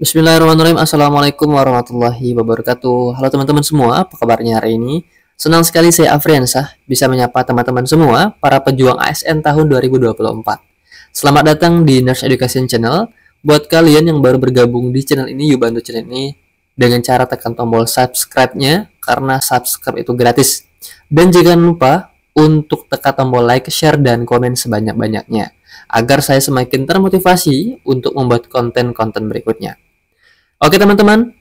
Bismillahirrahmanirrahim. Assalamualaikum warahmatullahi wabarakatuh. Halo teman-teman semua, apa kabarnya hari ini? Senang sekali saya Afriansah bisa menyapa teman-teman semua para pejuang ASN tahun 2024. Selamat datang di Nurse Education Channel. Buat kalian yang baru bergabung di channel ini, yuk bantu channel ini dengan cara tekan tombol subscribe-nya karena subscribe itu gratis. Dan jangan lupa untuk tekan tombol like, share, dan komen sebanyak-banyaknya agar saya semakin termotivasi untuk membuat konten-konten berikutnya. Oke teman-teman,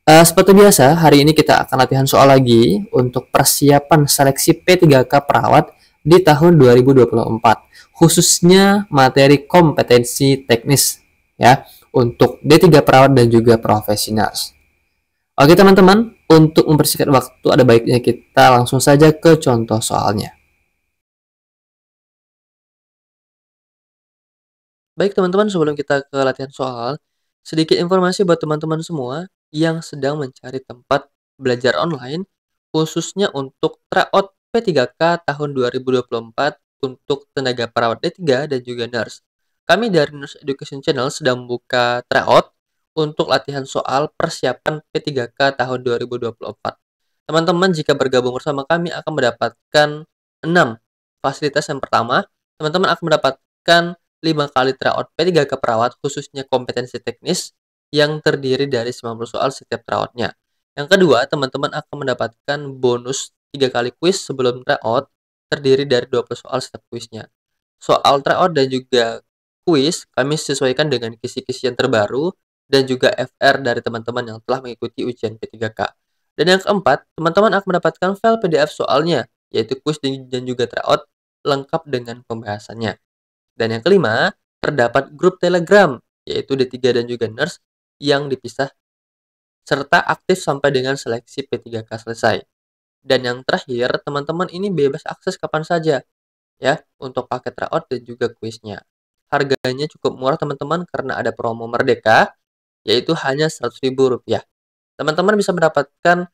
seperti biasa hari ini kita akan latihan soal lagi untuk persiapan seleksi P3K perawat di tahun 2024, khususnya materi kompetensi teknis ya untuk D3 perawat dan juga profesional. Oke teman-teman, untuk mempersingkat waktu ada baiknya kita langsung saja ke contoh soalnya. Baik teman-teman, sebelum kita ke latihan soal, sedikit informasi buat teman-teman semua yang sedang mencari tempat belajar online, khususnya untuk tryout P3K tahun 2024 untuk tenaga perawat D3 dan juga nurse. Kami dari Nurse Education Channel sedang membuka tryout untuk latihan soal persiapan P3K tahun 2024. Teman-teman jika bergabung bersama kami akan mendapatkan 6 fasilitas. Yang pertama, teman-teman akan mendapatkan 5 kali tryout P3K perawat khususnya kompetensi teknis yang terdiri dari 90 soal setiap tryoutnya. Yang kedua, teman-teman akan mendapatkan bonus 3 kali kuis sebelum tryout terdiri dari 20 soal setiap kuisnya. Soal tryout dan juga kuis kami sesuaikan dengan kisi-kisi yang terbaru dan juga FR dari teman-teman yang telah mengikuti ujian P3K. Dan yang keempat, teman-teman akan mendapatkan file PDF soalnya, yaitu kuis dan juga tryout lengkap dengan pembahasannya. Dan yang kelima, terdapat grup Telegram, yaitu D3 dan juga nurse yang dipisah, serta aktif sampai dengan seleksi P3K selesai. Dan yang terakhir, teman-teman ini bebas akses kapan saja, ya, untuk paket tryout dan juga kuisnya. Harganya cukup murah teman-teman karena ada promo Merdeka, yaitu hanya Rp100.000. Teman-teman bisa mendapatkan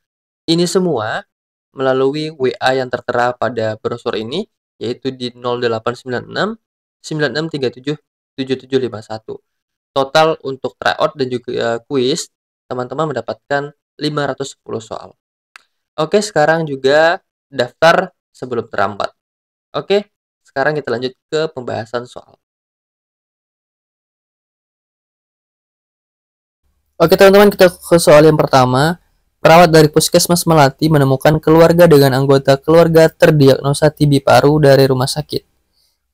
ini semua melalui WA yang tertera pada brosur ini, yaitu di 0896 9637 7751. Total untuk tryout dan juga kuis, teman-teman mendapatkan 510 soal. Oke, sekarang juga daftar sebelum terlambat. Oke, sekarang kita lanjut ke pembahasan soal. Oke teman-teman, kita ke soal yang pertama. Perawat dari Puskesmas Melati menemukan keluarga dengan anggota keluarga terdiagnosa TB paru dari rumah sakit.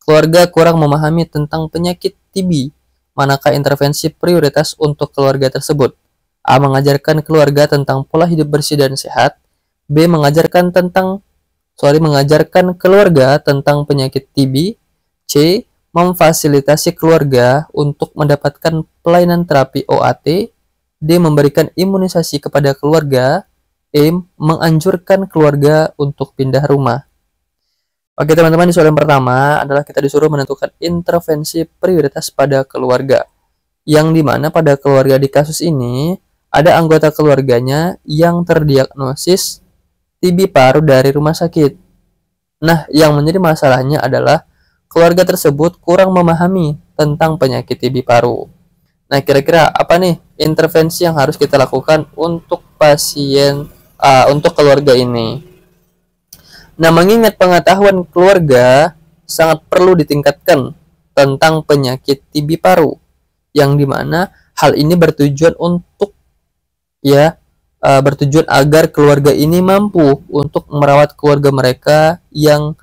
Keluarga kurang memahami tentang penyakit TB. Manakah intervensi prioritas untuk keluarga tersebut? A. Mengajarkan keluarga tentang pola hidup bersih dan sehat. B. Mengajarkan keluarga tentang penyakit TB. C. Memfasilitasi keluarga untuk mendapatkan pelayanan terapi OAT. D. Memberikan imunisasi kepada keluarga. E. Menganjurkan keluarga untuk pindah rumah. Oke teman-teman, di soal yang pertama adalah kita disuruh menentukan intervensi prioritas pada keluarga. Yang dimana pada keluarga di kasus ini ada anggota keluarganya yang terdiagnosis TB paru dari rumah sakit. Nah, yang menjadi masalahnya adalah keluarga tersebut kurang memahami tentang penyakit TB paru. Nah, kira-kira apa nih intervensi yang harus kita lakukan untuk untuk keluarga ini? Nah, mengingat pengetahuan keluarga sangat perlu ditingkatkan tentang penyakit TB paru, yang dimana hal ini bertujuan bertujuan agar keluarga ini mampu untuk merawat keluarga mereka yang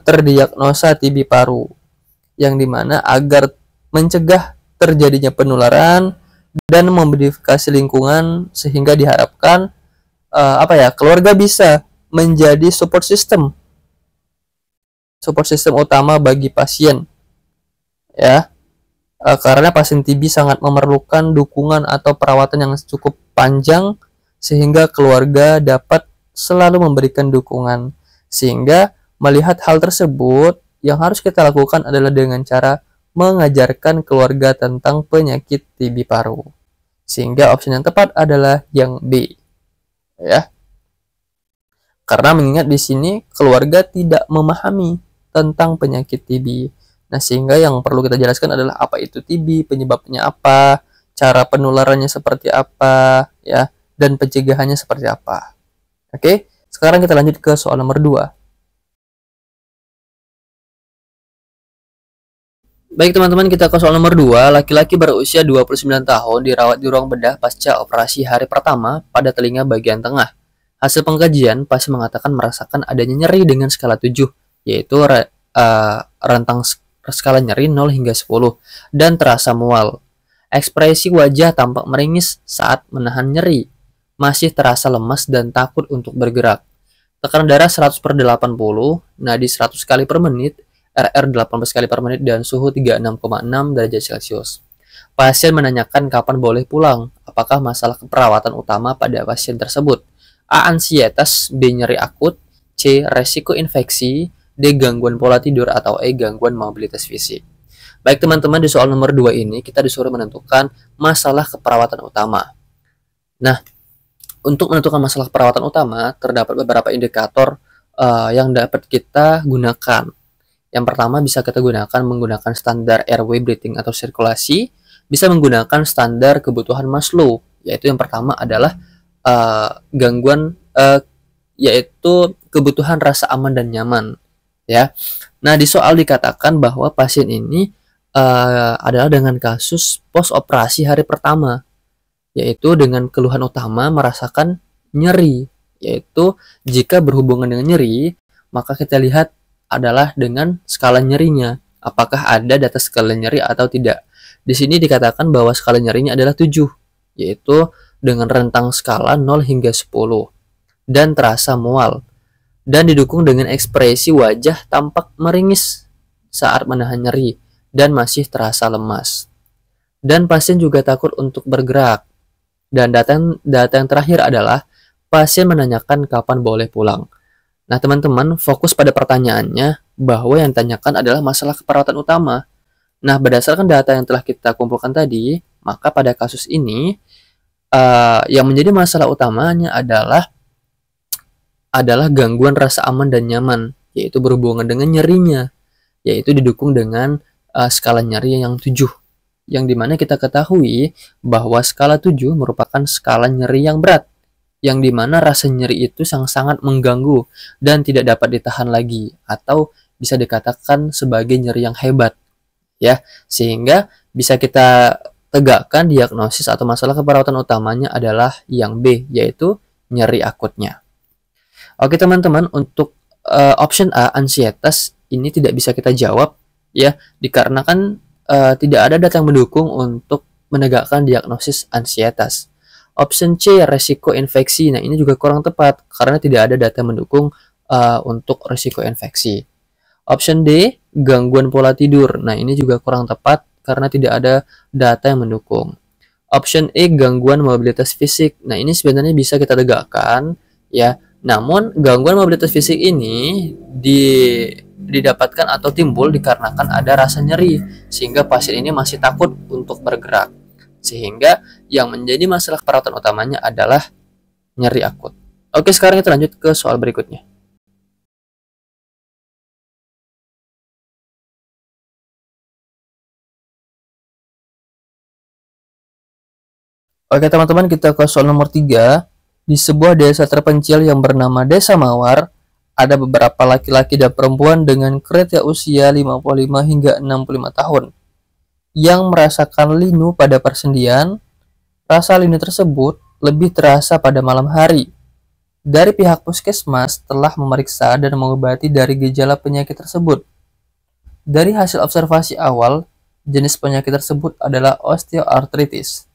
terdiagnosa TB paru, yang dimana agar mencegah terjadinya penularan dan memodifikasi lingkungan sehingga diharapkan keluarga bisa menjadi support system utama bagi pasien, ya, karena pasien TB sangat memerlukan dukungan atau perawatan yang cukup panjang sehingga keluarga dapat selalu memberikan dukungan. Sehingga melihat hal tersebut, yang harus kita lakukan adalah dengan cara mengajarkan keluarga tentang penyakit TB paru. Sehingga opsi yang tepat adalah yang B, ya. Karena mengingat di sini keluarga tidak memahami tentang penyakit TB. Nah, sehingga yang perlu kita jelaskan adalah apa itu TB, penyebabnya apa, cara penularannya seperti apa, ya, dan pencegahannya seperti apa. Oke, sekarang kita lanjut ke soal nomor 2. Baik teman-teman, kita ke soal nomor 2. Laki-laki berusia 29 tahun dirawat di ruang bedah pasca operasi hari pertama pada telinga bagian tengah. Hasil pengkajian, pasien mengatakan merasakan adanya nyeri dengan skala 7, yaitu rentang skala nyeri 0 hingga 10, dan terasa mual. Ekspresi wajah tampak meringis saat menahan nyeri, masih terasa lemas dan takut untuk bergerak. Tekanan darah 100/80, nadi 100 kali per menit, RR 18 kali per menit, dan suhu 36,6 derajat Celcius. Pasien menanyakan kapan boleh pulang, apakah masalah keperawatan utama pada pasien tersebut. A. Ansietas, B. Nyeri akut, C. Resiko infeksi, D. Gangguan pola tidur, atau E. Gangguan mobilitas fisik. Baik teman-teman, di soal nomor 2 ini kita disuruh menentukan masalah keperawatan utama. Nah, untuk menentukan masalah perawatan utama, terdapat beberapa indikator yang dapat kita gunakan. Yang pertama bisa kita gunakan menggunakan standar airway breathing atau sirkulasi, bisa menggunakan standar kebutuhan Maslow, yaitu yang pertama adalah yaitu kebutuhan rasa aman dan nyaman, ya. Nah, di soal dikatakan bahwa pasien ini adalah dengan kasus post operasi hari pertama, yaitu dengan keluhan utama merasakan nyeri, yaitu jika berhubungan dengan nyeri, maka kita lihat adalah dengan skala nyerinya. Apakah ada data skala nyeri atau tidak? Di sini dikatakan bahwa skala nyerinya adalah 7, yaitu dengan rentang skala 0 hingga 10, dan terasa mual, dan didukung dengan ekspresi wajah tampak meringis saat menahan nyeri, dan masih terasa lemas. Dan pasien juga takut untuk bergerak. Dan data yang terakhir adalah pasien menanyakan kapan boleh pulang. Nah, teman-teman, fokus pada pertanyaannya bahwa yang ditanyakan adalah masalah keperawatan utama. Nah, berdasarkan data yang telah kita kumpulkan tadi, maka pada kasus ini yang menjadi masalah utamanya adalah gangguan rasa aman dan nyaman, yaitu berhubungan dengan nyerinya, yaitu didukung dengan skala nyeri yang 7, yang dimana kita ketahui bahwa skala 7 merupakan skala nyeri yang berat, yang dimana rasa nyeri itu sangat mengganggu dan tidak dapat ditahan lagi, atau bisa dikatakan sebagai nyeri yang hebat, ya, sehingga bisa kita tegakkan diagnosis atau masalah keperawatan utamanya adalah yang B, yaitu nyeri akutnya. Oke teman-teman, untuk option A, ansietas, ini tidak bisa kita jawab, ya, dikarenakan tidak ada data yang mendukung untuk menegakkan diagnosis ansietas. Option C, resiko infeksi. Nah, ini juga kurang tepat karena tidak ada data yang mendukung untuk resiko infeksi. Option D, gangguan pola tidur. Nah, ini juga kurang tepat karena tidak ada data yang mendukung. Option E, gangguan mobilitas fisik. Nah, ini sebenarnya bisa kita tegakkan, ya. Namun, gangguan mobilitas fisik ini didapatkan atau timbul dikarenakan ada rasa nyeri, sehingga pasien ini masih takut untuk bergerak. Sehingga yang menjadi masalah perawatan utamanya adalah nyeri akut. Oke, sekarang kita lanjut ke soal berikutnya. Oke teman-teman, kita ke soal nomor 3. Di sebuah desa terpencil yang bernama Desa Mawar, ada beberapa laki-laki dan perempuan dengan kriteria usia 55 hingga 65 tahun yang merasakan linu pada persendian. Rasa linu tersebut lebih terasa pada malam hari. Dari pihak puskesmas telah memeriksa dan mengobati dari gejala penyakit tersebut. Dari hasil observasi awal, jenis penyakit tersebut adalah osteoartritis.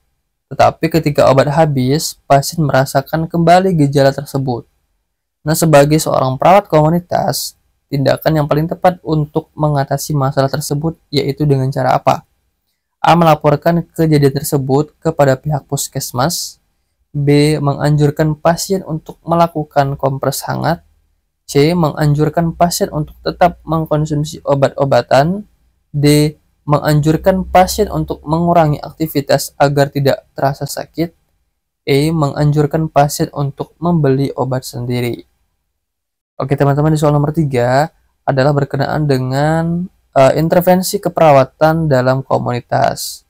Tetapi ketika obat habis, pasien merasakan kembali gejala tersebut. Nah, sebagai seorang perawat komunitas, tindakan yang paling tepat untuk mengatasi masalah tersebut yaitu dengan cara apa? A. Melaporkan kejadian tersebut kepada pihak puskesmas. B. Menganjurkan pasien untuk melakukan kompres hangat. C. Menganjurkan pasien untuk tetap mengkonsumsi obat-obatan. D. Menganjurkan pasien untuk mengurangi aktivitas agar tidak terasa sakit. E. Menganjurkan pasien untuk membeli obat sendiri. Oke teman-teman, di soal nomor 3 adalah berkenaan dengan intervensi keperawatan dalam komunitas.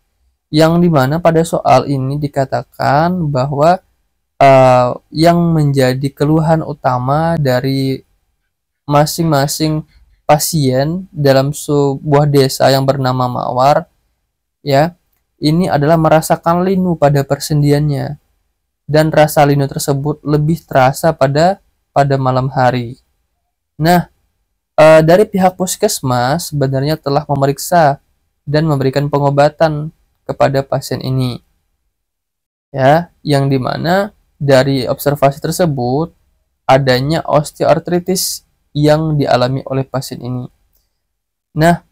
yang dimana pada soal ini dikatakan bahwa yang menjadi keluhan utama dari masing-masing pasien dalam sebuah desa yang bernama Mawar, ya, ini adalah merasakan linu pada persendiannya, dan rasa linu tersebut lebih terasa pada malam hari. Nah, dari pihak puskesmas sebenarnya telah memeriksa dan memberikan pengobatan kepada pasien ini, ya, yang dimana dari observasi tersebut adanya osteoartritis yang dialami oleh pasien ini. Nah,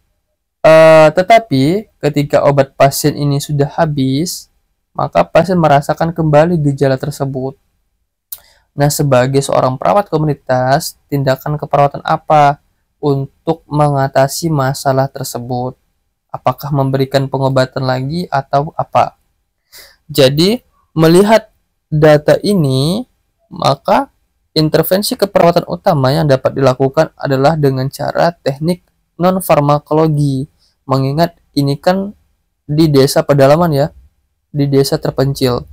tetapi ketika obat pasien ini sudah habis, maka pasien merasakan kembali gejala tersebut. Nah, sebagai seorang perawat komunitas, tindakan keperawatan apa untuk mengatasi masalah tersebut? Apakah memberikan pengobatan lagi atau apa? Jadi, melihat data ini, maka intervensi keperawatan utama yang dapat dilakukan adalah dengan cara teknik non-farmakologi. Mengingat ini kan di desa pedalaman ya, di desa terpencil.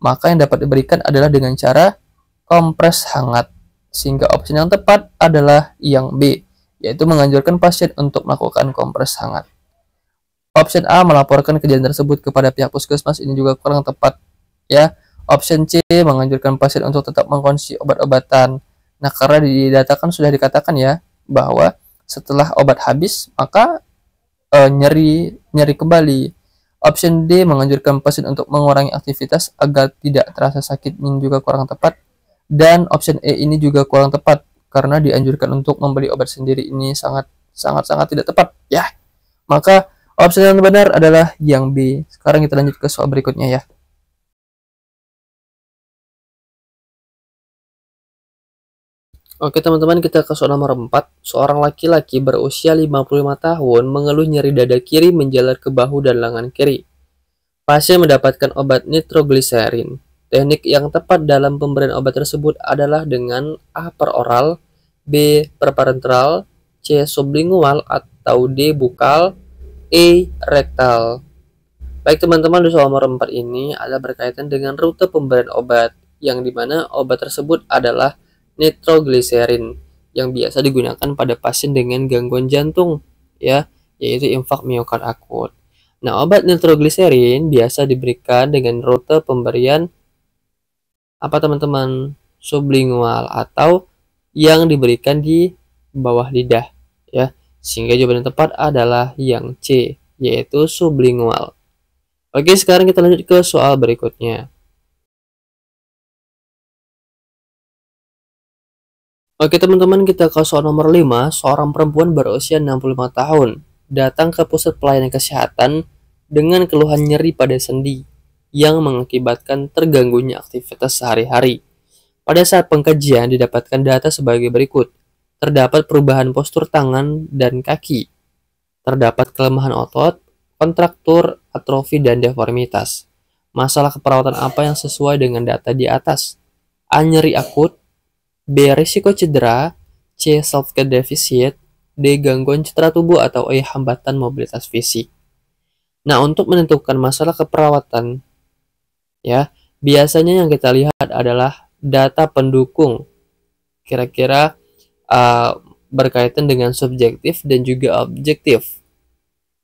Maka yang dapat diberikan adalah dengan cara kompres hangat. Sehingga opsi yang tepat adalah yang B, yaitu menganjurkan pasien untuk melakukan kompres hangat. Opsi A, melaporkan kejadian tersebut kepada pihak puskesmas, ini juga kurang tepat ya. Opsi C, menganjurkan pasien untuk tetap mengkonsumsi obat-obatan. Nah, karena di data kan sudah dikatakan ya bahwa setelah obat habis maka nyeri kembali. Opsi D, menganjurkan pasien untuk mengurangi aktivitas agar tidak terasa sakit, ini juga kurang tepat. Dan opsi E ini juga kurang tepat karena dianjurkan untuk membeli obat sendiri, ini sangat tidak tepat ya. Maka opsi yang benar adalah yang B. Sekarang kita lanjut ke soal berikutnya ya. Oke teman-teman, kita ke soal nomor 4. Seorang laki-laki berusia 55 tahun mengeluh nyeri dada kiri menjalar ke bahu dan lengan kiri. Pasien mendapatkan obat nitrogliserin. Teknik yang tepat dalam pemberian obat tersebut adalah dengan A, per oral, B, per parenteral, C, sublingual, atau D, bukal, E, rektal. Baik teman-teman, di soal nomor 4 ini ada berkaitan dengan rute pemberian obat, yang dimana obat tersebut adalah nitrogliserin yang biasa digunakan pada pasien dengan gangguan jantung, ya, yaitu infak miokard akut. Nah, obat nitrogliserin biasa diberikan dengan rute pemberian apa teman-teman? Sublingual atau yang diberikan di bawah lidah, ya. Sehingga jawaban yang tepat adalah yang C, yaitu sublingual. Oke, sekarang kita lanjut ke soal berikutnya. Oke teman-teman, kita ke soal nomor 5. Seorang perempuan berusia 65 tahun datang ke pusat pelayanan kesehatan dengan keluhan nyeri pada sendi yang mengakibatkan terganggunya aktivitas sehari-hari. Pada saat pengkajian didapatkan data sebagai berikut. Terdapat perubahan postur tangan dan kaki. Terdapat kelemahan otot, kontraktur, atrofi, dan deformitas. Masalah keperawatan apa yang sesuai dengan data di atas? A, nyeri akut, B, risiko cedera, C, self-care deficit, D, gangguan cedera tubuh, atau E, hambatan mobilitas fisik. Nah, untuk menentukan masalah keperawatan, ya, biasanya yang kita lihat adalah data pendukung. Kira-kira berkaitan dengan subjektif dan juga objektif.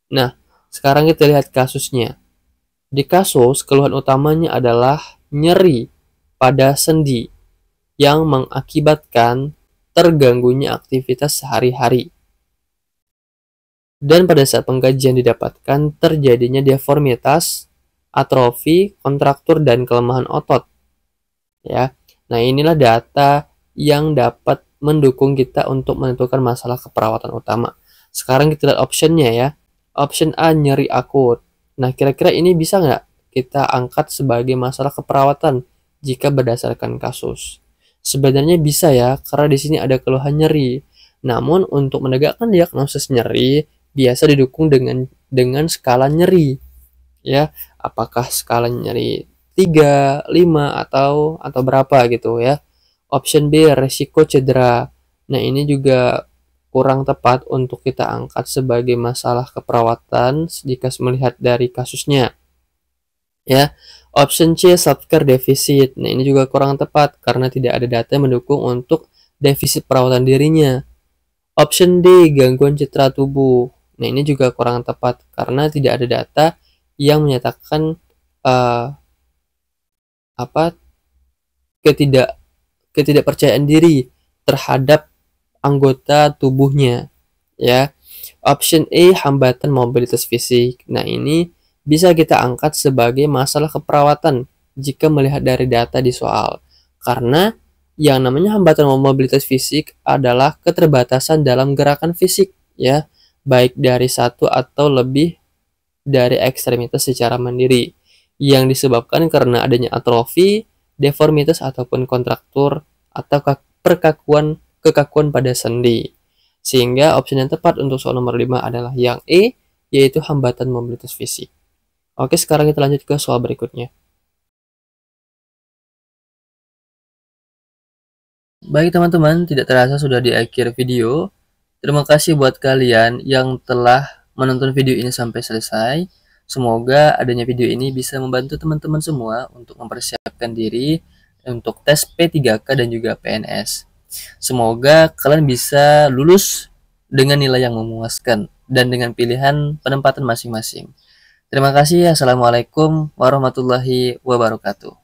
Nah, sekarang kita lihat kasusnya. Di kasus, keluhan utamanya adalah nyeri pada sendi yang mengakibatkan terganggunya aktivitas sehari-hari. Dan pada saat pengkajian didapatkan terjadinya deformitas, atrofi, kontraktur, dan kelemahan otot. Ya. Nah, inilah data yang dapat mendukung kita untuk menentukan masalah keperawatan utama. Sekarang kita lihat optionnya ya. Option A, nyeri akut. Nah, kira-kira ini bisa nggak kita angkat sebagai masalah keperawatan jika berdasarkan kasus? Sebenarnya bisa ya, karena di sini ada keluhan nyeri. Namun untuk menegakkan diagnosis nyeri biasa didukung dengan skala nyeri. Ya, apakah skala nyeri 3, 5 atau berapa gitu ya. Option B, resiko cedera. Nah, ini juga kurang tepat untuk kita angkat sebagai masalah keperawatan jika melihat dari kasusnya. Ya. Option C, self-care defisit. Nah, ini juga kurang tepat karena tidak ada data yang mendukung untuk defisit perawatan dirinya. Option D, gangguan citra tubuh. Nah, ini juga kurang tepat karena tidak ada data yang menyatakan uh, apa ketidak ketidakpercayaan diri terhadap anggota tubuhnya, ya. Option A, hambatan mobilitas fisik. Nah, ini bisa kita angkat sebagai masalah keperawatan jika melihat dari data di soal. Karena yang namanya hambatan mobilitas fisik adalah keterbatasan dalam gerakan fisik, ya, baik dari satu atau lebih dari ekstremitas secara mandiri yang disebabkan karena adanya atrofi, deformitas ataupun kontraktur atau kekakuan pada sendi. Sehingga opsi yang tepat untuk soal nomor 5 adalah yang E, yaitu hambatan mobilitas fisik. Oke, sekarang kita lanjut ke soal berikutnya. Baik teman-teman, tidak terasa sudah di akhir video. Terima kasih buat kalian yang telah menonton video ini sampai selesai. Semoga adanya video ini bisa membantu teman-teman semua untuk mempersiapkan diri untuk tes P3K dan juga PNS. Semoga kalian bisa lulus dengan nilai yang memuaskan dan dengan pilihan penempatan masing-masing. Terima kasih. Assalamualaikum warahmatullahi wabarakatuh.